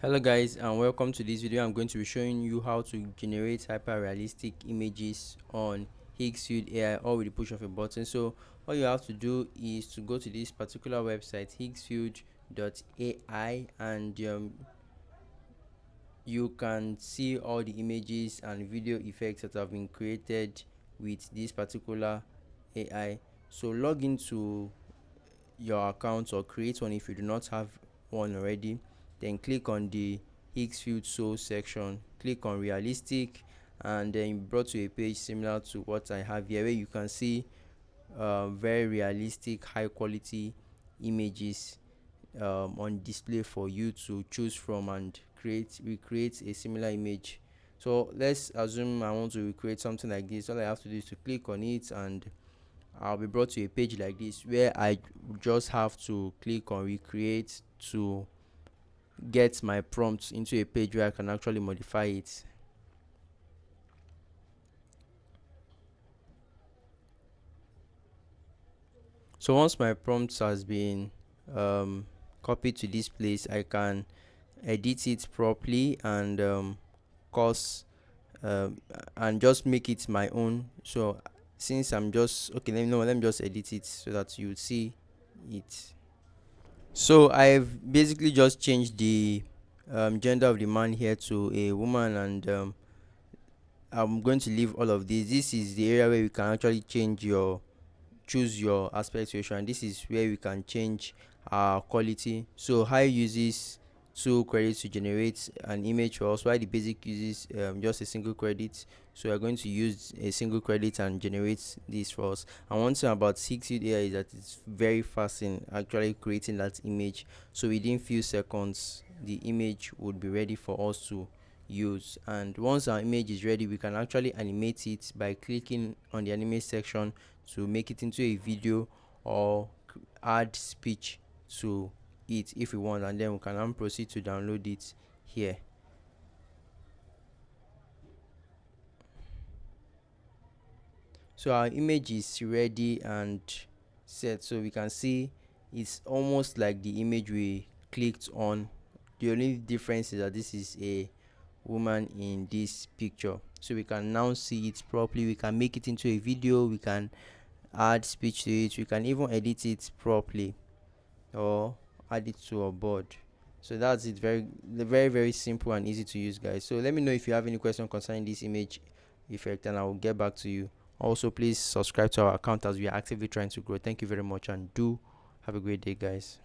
Hello guys, and welcome to this video. I'm going to be showing you how to generate hyper realistic images on Higgsfield AI, all with the push of a button. So all you have to do is to go to this particular website, higgsfield.ai, and you can see all the images and video effects that have been created with this particular AI. So log into your account or create one if you do not have one already. Then click on the Higgsfield Source section, click on realistic, and then you're brought to a page similar to what I have here, where you can see very realistic, high quality images on display for you to choose from and recreate a similar image. So let's assume I want to recreate something like this. All I have to do is to click on it, and I'll be brought to a page like this where I just have to click on recreate to get my prompts into a page where I can actually modify it. So once my prompts has been copied to this place, I can edit it properly and cause and just make it my own. So since I'm just okay, let me just edit it so that you see it. So I've basically just changed the gender of the man here to a woman, and I'm going to leave all of this. This is the area where you can actually choose your aspect ratio, and this is where we can change our quality. So high uses 2 credits to generate an image for us, while the basic uses just a single credit. So we're going to use a single credit and generate this for us. And one thing about Higgsfield AI is that it's very fast in actually creating that image. So within few seconds the image would be ready for us to use. And once our image is ready, we can actually animate it by clicking on the animate section to make it into a video, or add speech to it if we want, and then we can now proceed to download it here. So our image is ready and set, so we can see it's almost like the image we clicked on. The only difference is that this is a woman in this picture, so we can now see it properly. We can make it into a video, we can add speech to it, we can even edit it properly or add it to a board. So that's it. Very simple and easy to use, guys. So let me know if you have any question concerning this image effect, and I will get back to you. Also, please subscribe to our account as we are actively trying to grow. Thank you very much, and do have a great day, guys.